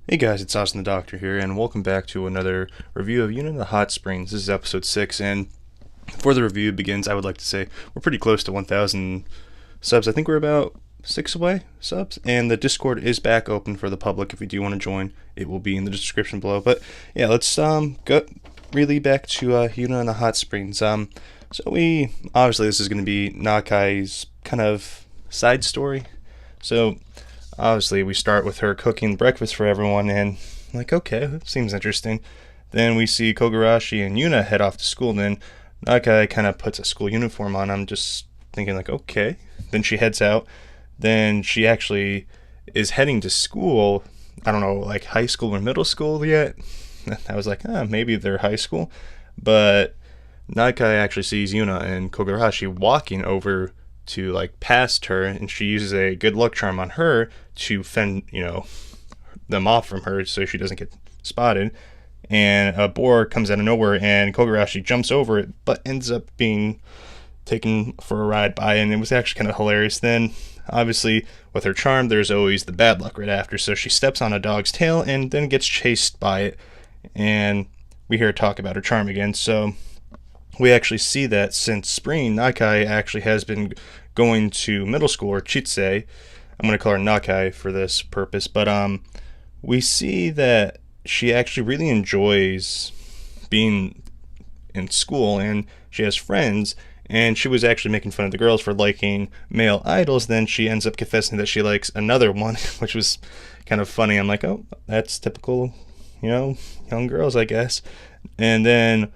Hey guys, it's Austin the Doctor here, and welcome back to another review of Yuuna the Hot Springs. This is episode 6, and before the review begins, I would like to say we're pretty close to 1,000 subs. I think we're about 6 away, subs, and the Discord is back open for the public. If you do want to join, it will be in the description below. But yeah, let's go really back to Yuuna and the Hot Springs. So we, obviously this is going to be Nakai's kind of side story. So obviously, we start with her cooking breakfast for everyone, and like, okay, that seems interesting. Then we see Kogarashi and Yuuna head off to school. Then Nakai kind of puts a school uniform on. I'm just thinking, like, okay. Then she heads out. Then she actually is heading to school. I don't know, like high school or middle school yet. I was like, maybe they're high school. But Nakai actually sees Yuuna and Kogarashi walking over to like past her, and she uses a good luck charm on her to fend them off from her so she doesn't get spotted. And a boar comes out of nowhere, and Kogarashi jumps over it, but ends up being taken for a ride by, and it was actually kind of hilarious. Then obviously with her charm there's always the bad luck right after, so she steps on a dog's tail and then gets chased by it, and we hear her talk about her charm again. So we actually see that since spring, Nakai actually has been going to middle school, or Chitse. I'm going to call her Nakai for this purpose. But we see that she actually really enjoys being in school, and she has friends, and she was actually making fun of the girls for liking male idols. Then she ends up confessing that she likes another one, which was kind of funny. I'm like, oh, that's typical, young girls, I guess. And then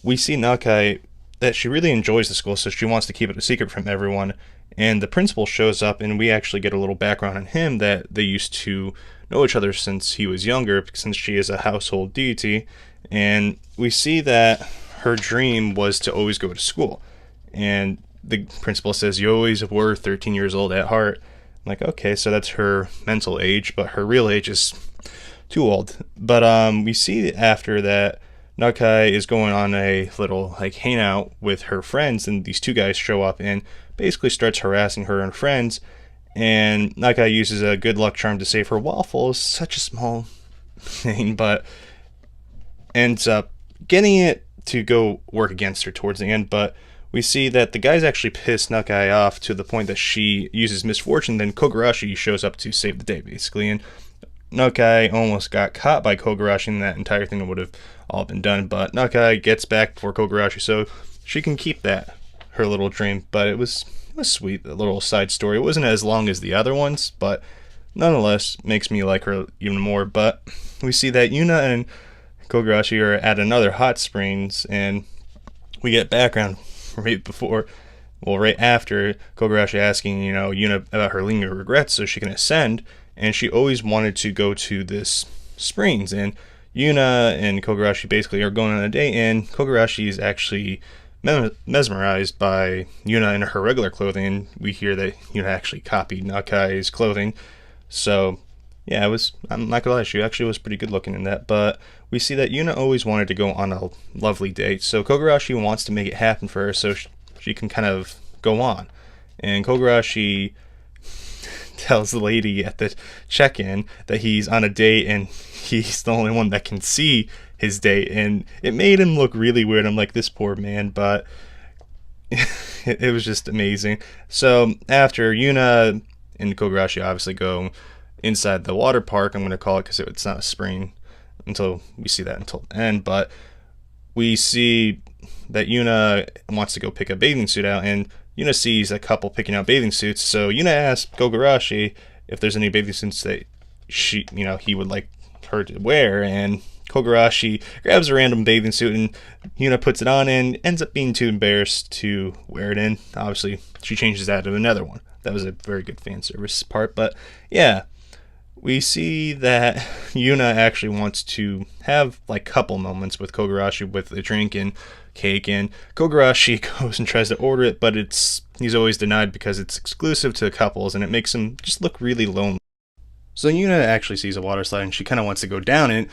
we see Nakai that she really enjoys the school, so she wants to keep it a secret from everyone. And the principal shows up, and we actually get a little background on him, that they used to know each other since he was younger, since she is a household deity. And we see that her dream was to always go to school. And the principal says, "You always were 13 years old at heart." I'm like, okay, so that's her mental age, but her real age is too old. But we see after that Nakai is going on a little like hangout with her friends, and these two guys show up and basically starts harassing her and friends. And Nakai uses a good luck charm to save her waffles, such a small thing, but ends up getting it to go work against her towards the end. But we see that the guys actually piss Nakai off to the point that she uses misfortune. Then Kogarashi shows up to save the day, basically, and Nakai almost got caught by Kogarashi, and that entire thing would have all been done. But Nakai gets back before Kogarashi, so she can keep that, her little dream. But it was sweet, a little side story. It wasn't as long as the other ones, but nonetheless makes me like her even more. But we see that Yuuna and Kogarashi are at another hot springs, and we get background right before, well, right after Kogarashi asking, Yuuna about her lingering regrets so she can ascend. And she always wanted to go to this springs, and Yuuna and Kogarashi basically are going on a date, and Kogarashi is actually mesmerized by Yuuna in her regular clothing. We hear that Yuuna actually copied Nakai's clothing. So yeah, I'm not gonna lie, she actually was pretty good looking in that. But we see that Yuuna always wanted to go on a lovely date, so Kogarashi wants to make it happen for her so she can kind of go on. And Kogarashi tells the lady at the check-in that he's on a date, and he's the only one that can see his date, and it made him look really weird. I'm like, this poor man, but it was just amazing. So after Yuuna and Kogarashi obviously go inside the water park, I'm going to call it because it's not a spring until we see that until the end, but we see that Yuuna wants to go pick a bathing suit out, and Yuuna sees a couple picking out bathing suits, so Yuuna asks Kogarashi if there's any bathing suits that he would like her to wear, and Kogarashi grabs a random bathing suit, and Yuuna puts it on and ends up being too embarrassed to wear it in. Obviously, she changes that to another one. That was a very good fan service part, but yeah, we see that Yuuna actually wants to have like couple moments with Kogarashi with a drink and cake, and Kogarashi goes and tries to order it, but he's always denied because it's exclusive to couples, and it makes him just look really lonely. So Yuuna actually sees a water slide, and she kind of wants to go down it,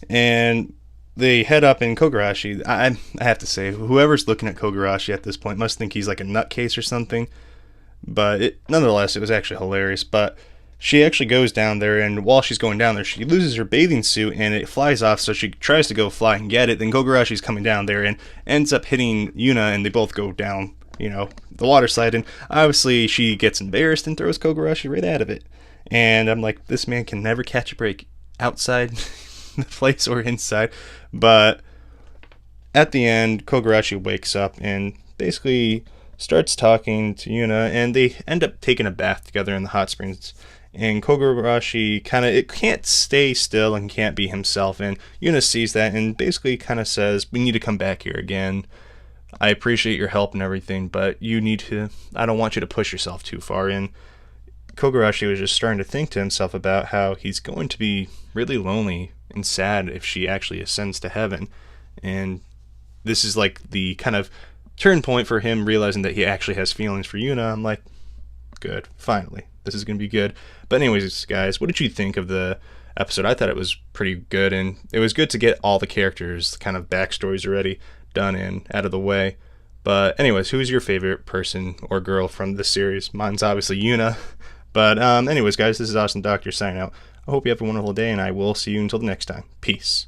and they head up, and Kogarashi, I have to say, whoever's looking at Kogarashi at this point must think he's like a nutcase or something, but nonetheless, it was actually hilarious. But she actually goes down there, and while she's going down there, she loses her bathing suit and it flies off, so she tries to go fly and get it. Then Kogarashi's coming down there and ends up hitting Yuuna, and they both go down, the water slide. And obviously she gets embarrassed and throws Kogarashi right out of it. And I'm like, this man can never catch a break outside the place or inside. But at the end, Kogarashi wakes up and basically starts talking to Yuuna, and they end up taking a bath together in the hot springs. And Kogarashi it can't stay still and can't be himself. And Yuuna sees that and basically kind of says, we need to come back here again. I appreciate your help and everything, but I don't want you to push yourself too far. And Kogarashi was just starting to think to himself about how he's going to be really lonely and sad if she actually ascends to heaven. And this is like the kind of turn point for him realizing that he actually has feelings for Yuuna. I'm like, good, finally. This is going to be good. But anyways, guys, what did you think of the episode? I thought it was pretty good, and it was good to get all the characters' kind of backstories already done and out of the way. But anyways, who's your favorite person or girl from this series? Mine's obviously Yuuna. But anyways, guys, this is Austin Doctor signing out. I hope you have a wonderful day, and I will see you until the next time. Peace.